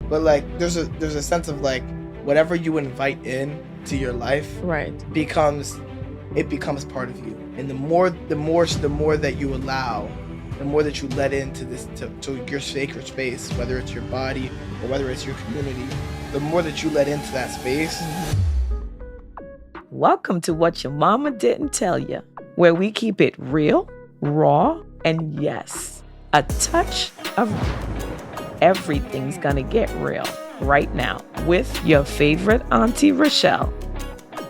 But like there's a sense of like whatever you invite in to your life Right. becomes part of you. And the more that you allow, the more that you let into this to your sacred space, whether it's your body or whether it's your community, the more that you let into that space. Welcome to What Your Mama Didn't Tell You, where we keep it real, raw, and yes, a touch of everything's gonna get real right now with your favorite Auntie Racheal.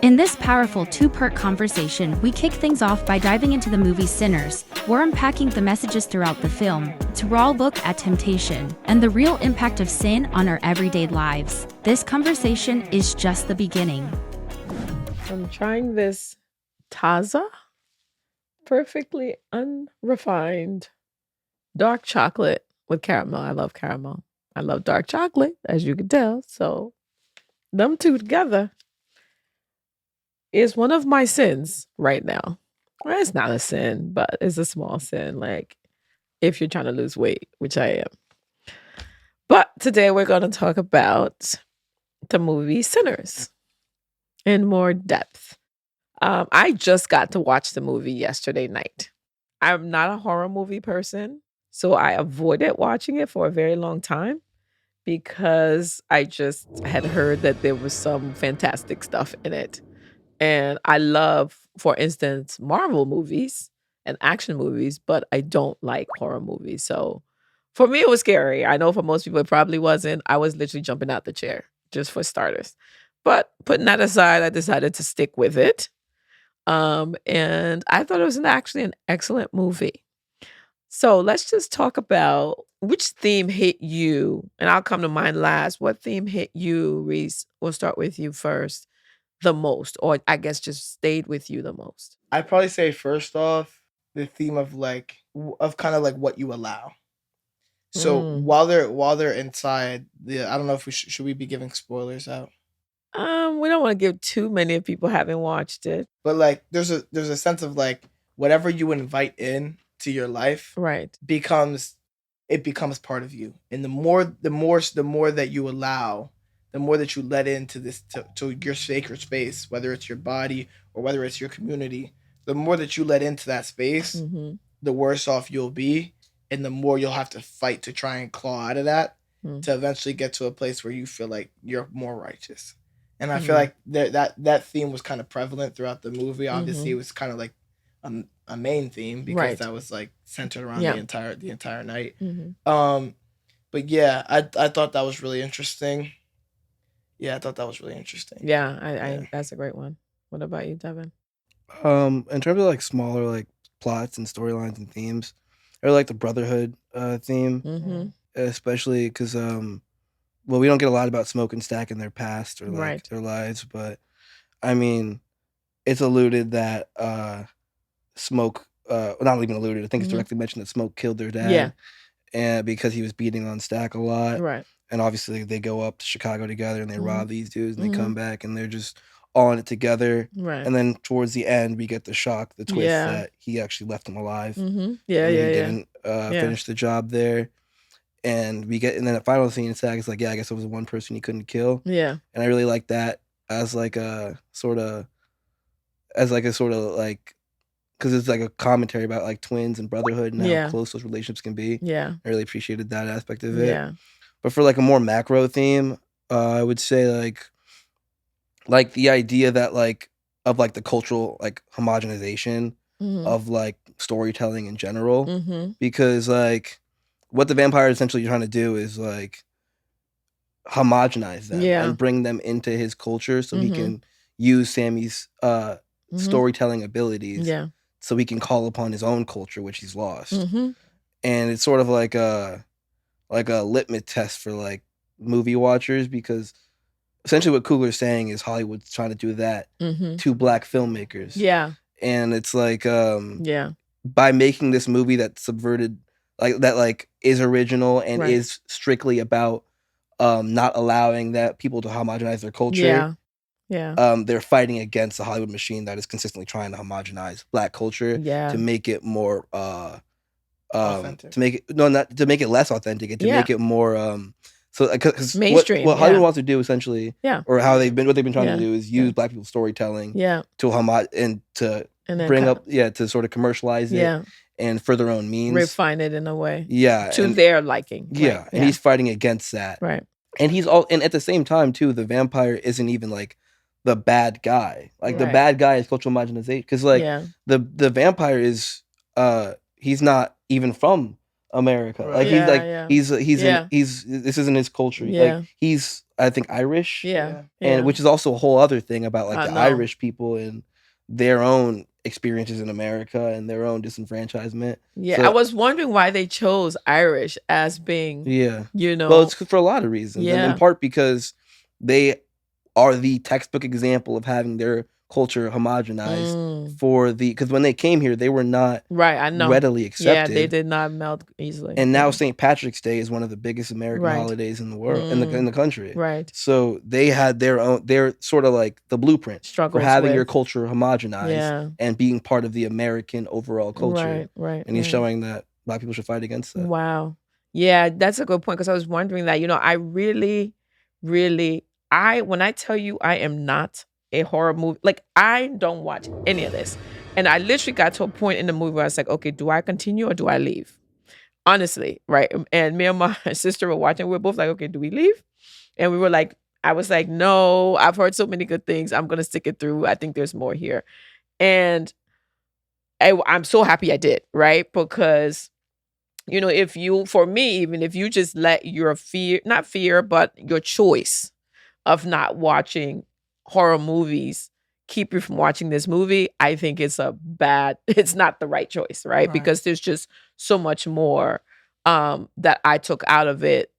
In this powerful two-part conversation, we kick things off by diving into the movie Sinners. We're unpacking the messages throughout the film, to raw look at temptation, and the real impact of sin on our everyday lives. This conversation is just the beginning. I'm trying this Taza, perfectly unrefined dark chocolate with caramel. I love caramel. I love dark chocolate, as you can tell. So them two together is one of my sins right now. Well, it's not a sin, but it's a small sin. Like if you're trying to lose weight, which I am. But today we're going to talk about the movie Sinners in more depth. I just got to watch the movie yesterday night. I'm not a horror movie person, so I avoided watching it for a very long time because I just had heard that there was some fantastic stuff in it. And I love, for instance, Marvel movies and action movies, but I don't like horror movies. So for me, it was scary. I know for most people, it probably wasn't. I was literally jumping out the chair just for starters. But putting that aside, I decided to stick with it. And I thought it was actually an excellent movie. So let's just talk about which theme hit you, and I'll come to mine last. What theme hit you, Reese? We'll start with you first, the most, or I guess just stayed with you the most. I'd probably say first off the theme of like of kind of like what you allow. So while they're inside, I don't know if should we be giving spoilers out. We don't want to give too many if people haven't watched it. But like there's a sense of like whatever you invite in to your life Right. becomes part of you. And the more that you allow, the more that you let into this to your sacred space, whether it's your body or whether it's your community, the more that you let into that space, the worse off you'll be, and the more you'll have to fight to try and claw out of that to eventually get to a place where you feel like you're more righteous. And I feel like that theme was kind of prevalent throughout the movie. Obviously, it was kind of like a main theme because that was like centered around the entire night. But yeah, I thought that was really interesting. Yeah, I thought that was really interesting. Yeah, I that's a great one. What about you, Devin? In terms of like smaller like plots and storylines and themes, I really like the Brotherhood theme, especially because well, we don't get a lot about Smoke and Stack in their past or like their lives, but I mean, it's alluded that Smoke, not even alluded, I think it's directly mentioned that Smoke killed their dad, and because he was beating on Stack a lot, and obviously they go up to Chicago together and they rob these dudes and they come back and they're just all in it together, and then towards the end we get the shock, the twist that he actually left them alive, and he didn't finish the job there. And we get, and then the final scene, Stack is like, yeah, I guess it was one person he couldn't kill. Yeah. And I really like that as like a sort of, like, because it's like a commentary about like twins and brotherhood and how close those relationships can be. Yeah. I really appreciated that aspect of it. Yeah. But for like a more macro theme, I would say like the idea that like, of like the cultural like homogenization of like storytelling in general. Because like, what the vampire is essentially trying to do is like homogenize them and bring them into his culture so he can use Sammy's storytelling abilities so he can call upon his own culture, which he's lost. And it's sort of like a litmus test for like movie watchers, because essentially what Coogler's saying is Hollywood's trying to do that to Black filmmakers. Yeah. And it's like by making this movie that subverted like that, like is original and is strictly about not allowing that people to homogenize their culture. They're fighting against the Hollywood machine that is consistently trying to homogenize Black culture to make it more authentic. to make it less authentic and to make it more So because Mainstream, what Hollywood yeah. wants to do essentially, Yeah. or what they've been trying Yeah. to do is use Black people's storytelling Yeah. to and to And then bring up to sort of commercialize it and for their own means, refine it in a way to their liking. Yeah, Right. and he's fighting against that. Right. And and at the same time too, the vampire isn't even like the bad guy. Like the bad guy is cultural homogenization, because like the vampire is he's not even from America. Like he's this isn't his culture. Like he's, I think, Irish. And which is also a whole other thing about like the Irish people and their own experiences in America and their own disenfranchisement. So, I was wondering why they chose Irish as being well, it's for a lot of reasons. And in part because they are the textbook example of having their culture homogenized because when they came here, they were not readily accepted. They did not melt easily. And now St. Patrick's Day is one of the biggest American holidays in the world, in the country. Right. So they had they're sort of like the blueprint for having your culture homogenized and being part of the American overall culture. Right. And he's showing that Black people should fight against that. Wow. Yeah, that's a good point, because I was wondering that, I really, really, when I tell you I am not a horror movie, like I don't watch any of this. And I literally got to a point in the movie where I was like, okay, do I continue or do I leave? Honestly, right? And me and my sister were watching. We were both like, okay, do we leave? And we were like, I was like, no, I've heard so many good things. I'm going to stick it through. I think there's more here. And I'm so happy I did, right? Because for me, even if you just let your not fear, but your choice of not watching horror movies keep you from watching this movie, I think it's not the right choice, right? Because there's just so much more that I took out of it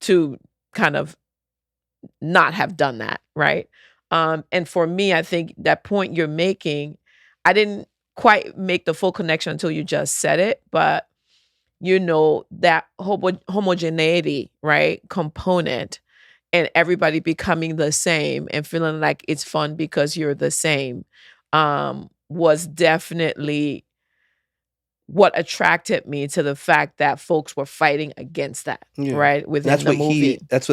to kind of not have done that, right? And for me, I think that point you're making, I didn't quite make the full connection until you just said it, but that homogeneity, right, component, and everybody becoming the same and feeling like it's fun because you're the same, was definitely what attracted me to the fact that folks were fighting against that, right? Within the movie. That's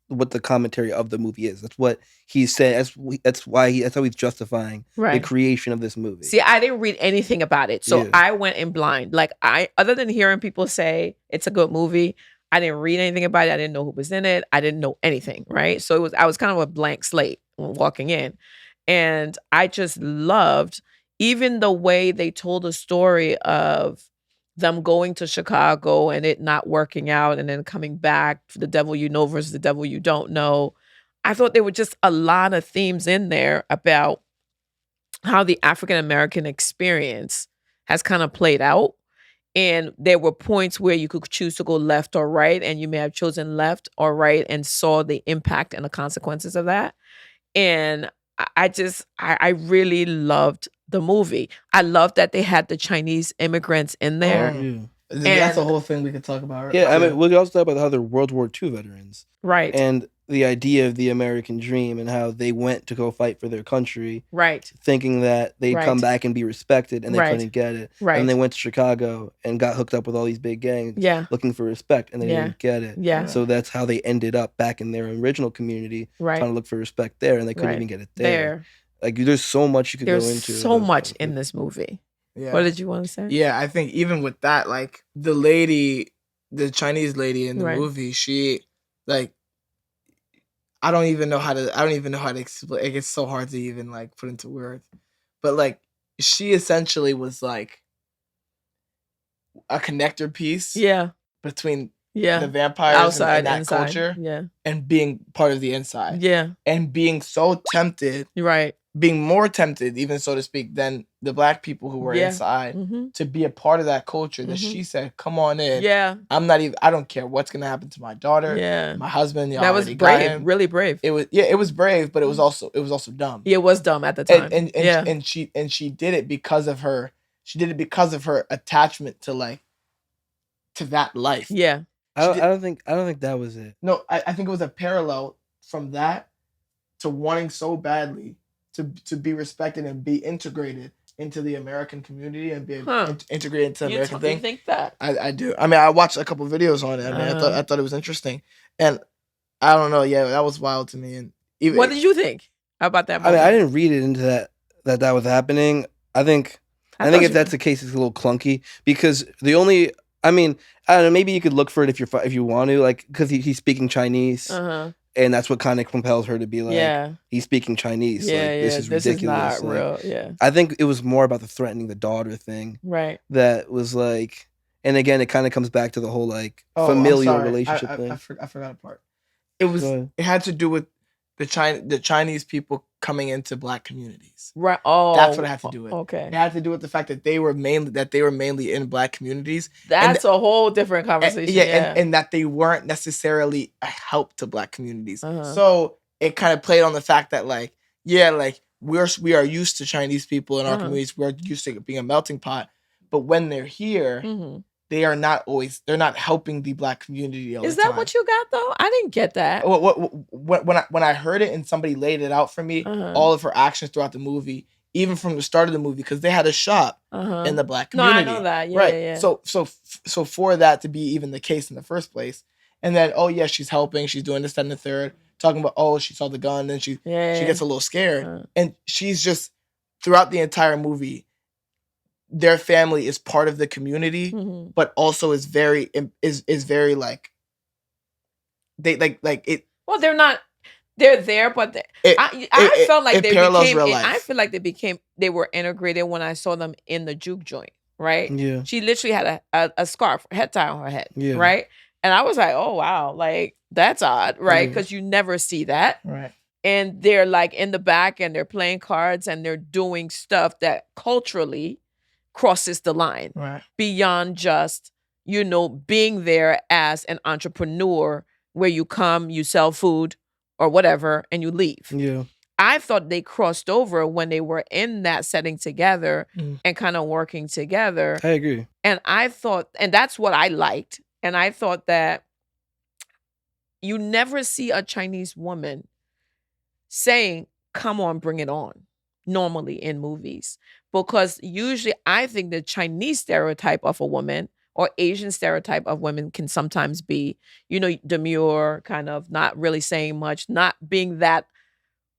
what the commentary of the movie is. That's what he said. That's how he's justifying the creation of this movie. See, I didn't read anything about it. So I went in blind. Like other than hearing people say it's a good movie, I didn't read anything about it. I didn't know who was in it. I didn't know anything, right? So I was kind of a blank slate walking in. And I just loved even the way they told the story of them going to Chicago and it not working out and then coming back, the devil you know versus the devil you don't know. I thought there were just a lot of themes in there about how the African-American experience has kind of played out. And there were points where you could choose to go left or right, and you may have chosen left or right and saw the impact and the consequences of that. And I really loved the movie. I loved that they had the Chinese immigrants in there. And that's a whole thing we could talk about. Yeah, I mean, we could also talk about how they're World War II veterans. Right. And the idea of the American dream and how they went to go fight for their country. Right. Thinking that they'd come back and be respected, and they couldn't get it. Right. And they went to Chicago and got hooked up with all these big gangs looking for respect, and they didn't get it. Yeah. So that's how they ended up back in their original community, trying to look for respect there, and they couldn't even get it there. Like, there's so much you could go into. There's so much in this movie. Yeah. What did you want to say? Yeah, I think even with that, like the Chinese lady in the movie, she like, I don't even know how to explain. It gets so hard to even like put into words. But like, she essentially was like a connector piece. Yeah. Between the vampires outside and that inside. Culture. Yeah. And being part of the inside. Yeah. And being so tempted. Right. Being more tempted, even so to speak, than the Black people who were inside to be a part of that culture. That she said, "Come on in. Yeah, I don't care what's gonna happen to my daughter, my husband. That was brave, really brave. It was brave, but it was also dumb. Yeah, it was dumb at the time. And she did it because of her. She did it because of her attachment to that life. Yeah, I don't think that was it. No, I think it was a parallel from that to wanting so badly to be respected and be integrated into the American community and be Huh. integrated into the American You thing. think that? I do. I mean, I watched a couple videos on it. I mean, I thought it was interesting, and I don't know. Yeah, that was wild to me. And even, What did you think about that I mean, moment? I didn't read it into that was happening. I think if that's the case, it's a little clunky because the only. I mean, I don't know. Maybe you could look for it if you want to, like, because he's speaking Chinese, and that's what kind of compels her to be like, he's speaking Chinese. Yeah, like, yeah. this is ridiculous. Is not like, real. Yeah. I think it was more about the threatening the daughter thing. Right. That was like, and again, it kind of comes back to the whole like Oh, familial relationship thing. I forgot a part. It had to do with the Chinese people coming into Black communities. Right. Oh, that's what it had to do with. Okay. It had to do with the fact that they were mainly in Black communities. That's a whole different conversation. And that they weren't necessarily a help to Black communities. So it kind of played on the fact that like we are used to Chinese people in our communities. We're used to being a melting pot. But when they're here, they're not helping the Black community all the time. Is that what you got though? I didn't get that. When I heard it and somebody laid it out for me, all of her actions throughout the movie, even from the start of the movie, because they had a shop in the Black community. No, I know that. Yeah, right. Yeah. So for that to be even the case in the first place, and then she's helping, she's doing this, that, and the third, talking about she saw the gun, and she gets a little scared, and she's just throughout the entire movie. Their family is part of the community, but also is very like they like it. Well, they're not. They're there, but I felt like they became. I feel like they were integrated when I saw them in the juke joint. Right? Yeah. She literally had a scarf, head tie on her head. Yeah. Right? And I was like, oh wow, like that's odd, right? Because you never see that. Right. And they're like in the back and they're playing cards and they're doing stuff that culturally crosses the line beyond just, being there as an entrepreneur where you come, you sell food or whatever, and you leave. Yeah. I thought they crossed over when they were in that setting together and kind of working together. I agree. And I thought, and that's what I liked. And I thought that you never see a Chinese woman saying, come on, bring it on, normally in movies. Because usually I think the Chinese stereotype of a woman or Asian stereotype of women can sometimes be, demure, kind of not really saying much, not being that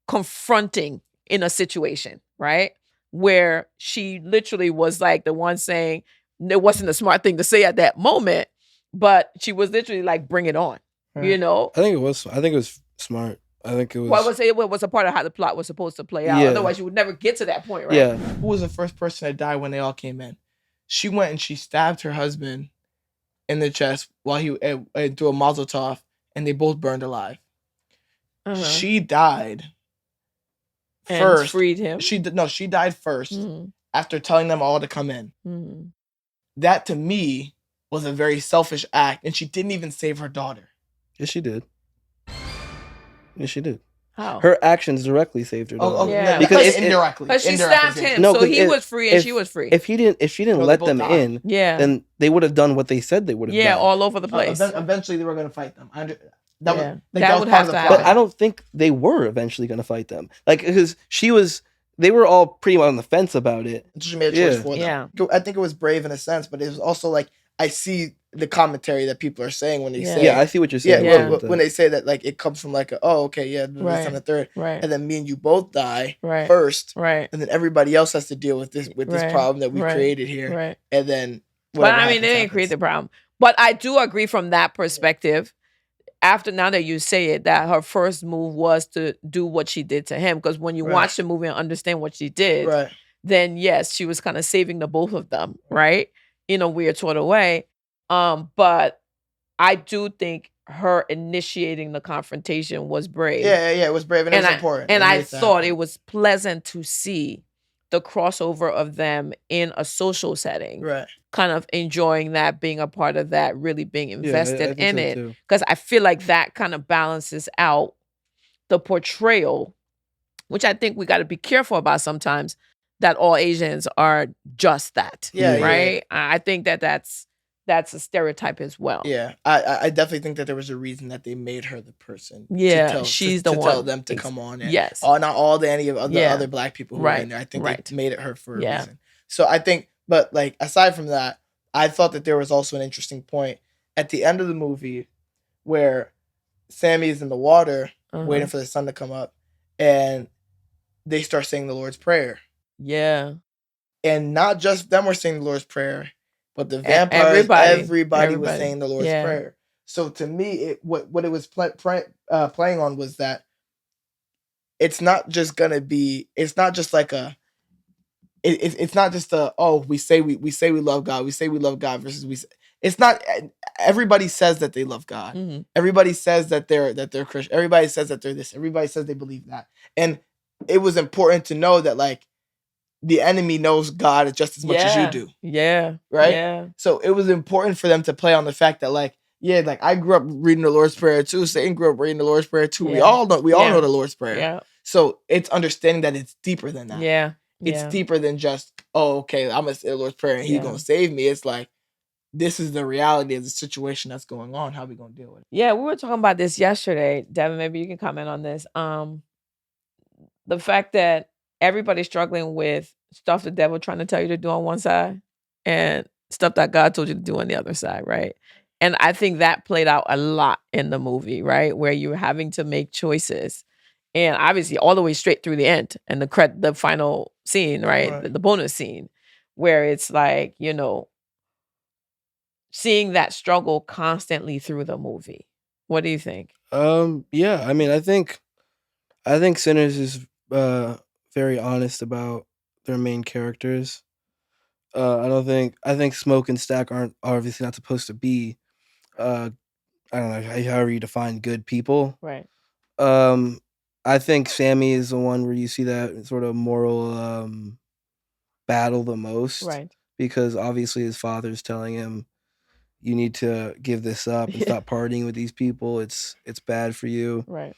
confronting in a situation, right? Where she literally was like the one saying it wasn't a smart thing to say at that moment, but she was literally like, bring it on, I think it was smart. I think it was. Well, it was a part of how the plot was supposed to play out. Otherwise, you would never get to that point, right? Yeah. Who was the first person to die when they all came in? She went and she stabbed her husband in the chest while he threw a Mazel Tov, and they both burned alive. She died first. And freed him. She died first after telling them all to come in. That to me was a very selfish act, and she didn't even save her daughter. Yes, she did. Yes, she did. How? Her actions directly saved her daughter. Yeah. Because indirectly. Because she stabbed him, so he was free and she was free. If she didn't let them in, then they would have done what they said they would have done. Yeah, all over the place. Eventually, they were going to fight them. That would have to happen. But I don't think they were eventually going to fight them. Like, because they were all pretty on the fence about it. She made a choice for them. Yeah. I think it was brave in a sense, but it was also like, I see the commentary that people are saying when they say. Yeah, I see what you're saying. Yeah, when they say that, like, it comes from like, this on the third. Right. And then me and you both die first. Right. And then everybody else has to deal with this problem that we created here. Right. And then. But I mean, they didn't create the problem. But I do agree from that perspective. Now that you say it, that her first move was to do what she did to him. Because when you watch the movie and understand what she did, then yes, she was kind of saving the both of them, right? In a weird sort of way. But I do think her initiating the confrontation was brave. Yeah, it was brave and it was important. And I thought it was pleasant to see the crossover of them in a social setting. Right. Kind of enjoying that, being a part of that, really being invested in it. Because I feel like that kind of balances out the portrayal, which I think we got to be careful about sometimes, that all Asians are just that. Yeah. Right? Yeah. I think that's that's a stereotype as well. Yeah, I definitely think that there was a reason that they made her the person. Yeah, she's the to one. tell them to come on. And Yes. not all the any of the Yeah. other black people who were in there. I think Right. they made it her for a Yeah. reason. So I think, but like aside from that, I thought that there was also an interesting point at the end of the movie where Sammy is in the water waiting for the sun to come up, and they start saying the Lord's Prayer. Yeah. And not just them were saying the Lord's Prayer, but the vampires, everybody was saying the Lord's Prayer. So to me, what it was playing on was that it's not just gonna be. It's not just like a. It's not just a, oh, we say we love God, we say we love God versus it's not. Everybody says that they love God. Mm-hmm. Everybody says that they're Christian. Everybody says that they're this. Everybody says they believe that. And it was important to know that like the enemy knows God just as much as you do. Yeah. Right? Yeah. So it was important for them to play on the fact that like, yeah, like I grew up reading the Lord's Prayer too. Satan grew up reading the Lord's Prayer too. We all know the Lord's Prayer. Yeah. So it's understanding that it's deeper than that. Yeah. It's deeper than just, oh, okay, I'm gonna say the Lord's Prayer and He's gonna save me. It's like, this is the reality of the situation that's going on. How are we gonna deal with it? Yeah, we were talking about this yesterday. Devin, maybe you can comment on this. The fact that everybody's struggling with stuff the devil trying to tell you to do on one side and stuff that God told you to do on the other side, right? And I think that played out a lot in the movie, right? Where you were having to make choices. And obviously all the way straight through the end and the final scene, right? The bonus scene, where it's like, seeing that struggle constantly through the movie. What do you think? Yeah, I mean, I think Sinners is very honest about their main characters. I think Smoke and Stack aren't obviously not supposed to be I don't know however you define good people. Right. I think Sammy is the one where you see that sort of moral battle the most. Right. Because obviously his father's telling him, you need to give this up and stop partying with these people. It's bad for you. Right.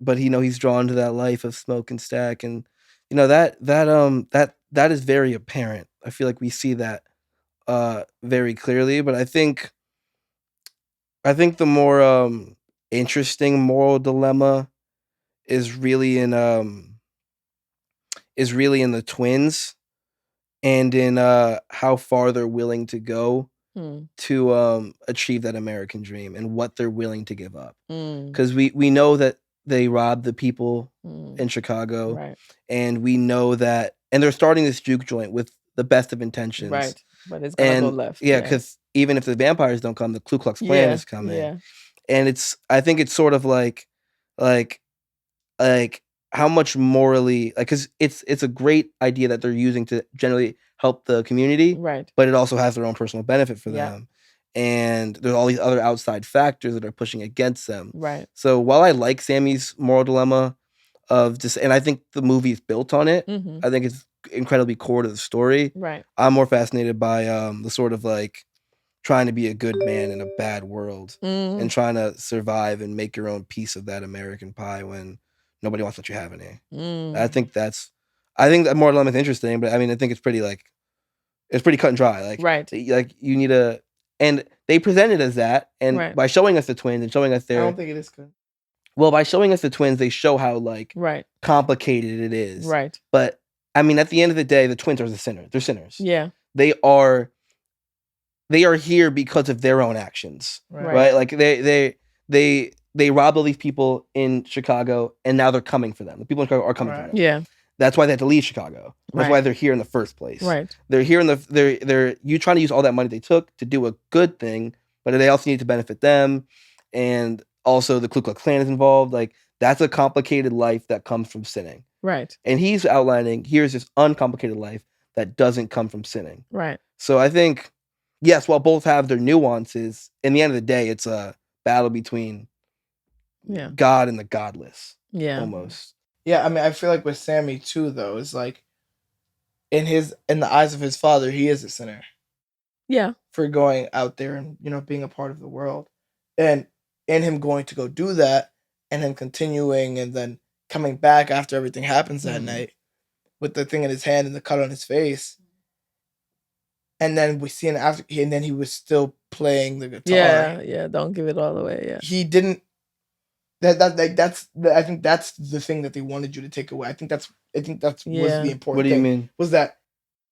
But he's drawn to that life of Smoke and Stack, and that is very apparent. I feel like we see that very clearly, but I think the more interesting moral dilemma is really in the twins and in how far they're willing to go to achieve that American dream and what they're willing to give up. Because we know that they robbed the people in Chicago, Right. and we know that, and they're starting this juke joint with the best of intentions, Right. But it's gonna go left. Yeah, because even if the vampires don't come, the Ku Klux Klan is coming. Yeah. And I think it's sort of like how much morally, like, because it's a great idea that they're using to generally help the community, Right. but it also has their own personal benefit for Yeah. them. And there's all these other outside factors that are pushing against them. Right. So while I like Sammy's moral dilemma of just, and I think the movie is built on it, I think it's incredibly core to the story. Right. I'm more fascinated by the sort of like trying to be a good man in a bad world and trying to survive and make your own piece of that American pie when nobody wants to let you have any. I think that moral dilemma is interesting, but I mean, I think it's pretty cut and dry. Like, right. Like you need a, and they present it as that, and by showing us the twins and showing us I don't think it is good. Well, by showing us the twins, they show how like complicated it is. Right. But I mean, at the end of the day, the twins are the sinners. They're sinners. Yeah. They are here because of their own actions. Right? Like they robbed all these people in Chicago, and now they're coming for them. The people in Chicago are coming for them. Yeah. That's why they had to leave Chicago. That's why they're here in the first place. Right. They're here they're you trying to use all that money they took to do a good thing, but they also need to benefit them. And also the Ku Klux Klan is involved. Like, that's a complicated life that comes from sinning. Right. And he's outlining, here's this uncomplicated life that doesn't come from sinning. Right. So I think, yes, while both have their nuances, in the end of the day, it's a battle between God and the godless. Yeah. Almost. Yeah, I mean, I feel like with Sammy too, though, it's like in the eyes of his father, he is a sinner. Yeah. For going out there and, being a part of the world. And in him going to go do that and him continuing and then coming back after everything happens that night with the thing in his hand and the cut on his face, and then we see and then he was still playing the guitar. Yeah. Don't give it all away. Yeah. He didn't. I think that's the thing that they wanted you to take away. I think that's was the important What do you thing. mean? Was that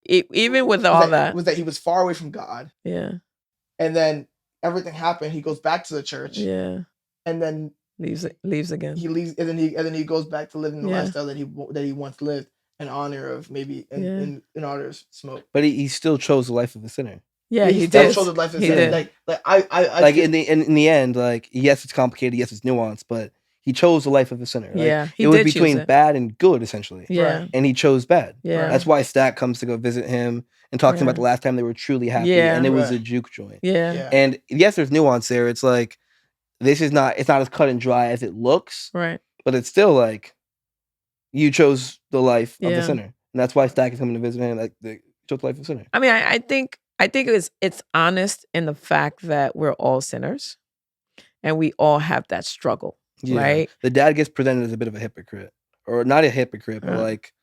Even with all that, was that he was far away from God. Yeah. And then everything happened. He goes back to the church. Yeah. And then leaves again. He leaves, and then he goes back to living the lifestyle that he once lived in honor of in honor of smoke. But he still chose the life of a sinner. Yeah, he still did. chose the life of a He sinner. did. I in the end, like, yes, it's complicated, yes, it's nuanced, but he chose the life of a sinner. Like, Yeah, he it was did choose between it. bad and good, essentially. Yeah. And he chose bad. Yeah. That's why Stack comes to go visit him and talk to him about the last time they were truly happy, and it was a juke joint. Yeah. And yes, there's nuance there. It's like, it's not as cut and dry as it looks. Right. But it's still like, you chose the life of the sinner. And that's why Stack is coming to visit him, like, the chose the life of the sinner. I mean, I think it's honest in the fact that we're all sinners and we all have that struggle. Yeah. Right. The dad gets presented as a bit of a hypocrite. Or not a hypocrite, but like,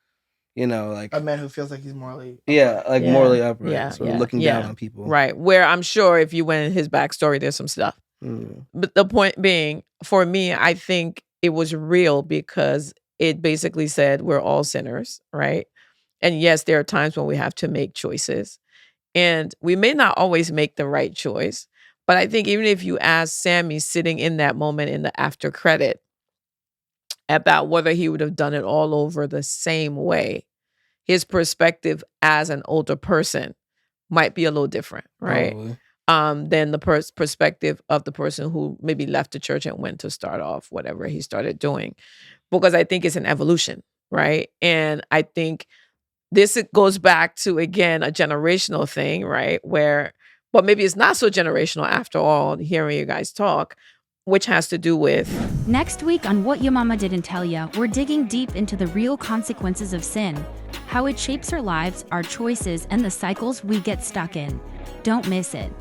like a man who feels like he's morally upright. Morally upright. Yeah. Sort of looking down on people. Right. Where I'm sure if you went in his backstory, there's some stuff. But the point being, for me, I think it was real because it basically said we're all sinners, right? And yes, there are times when we have to make choices. And we may not always make the right choice. But I think even if you ask Sammy sitting in that moment in the after credit about whether he would have done it all over the same way, his perspective as an older person might be a little different, right? Probably. Than the perspective of the person who maybe left the church and went to start off whatever he started doing. Because I think it's an evolution, right? And I think this goes back to, again, a generational thing, right? But maybe it's not so generational after all, hearing you guys talk, which has to do with... Next week on What Your Mama Didn't Tell Ya, we're digging deep into the real consequences of sin, how it shapes our lives, our choices, and the cycles we get stuck in. Don't miss it.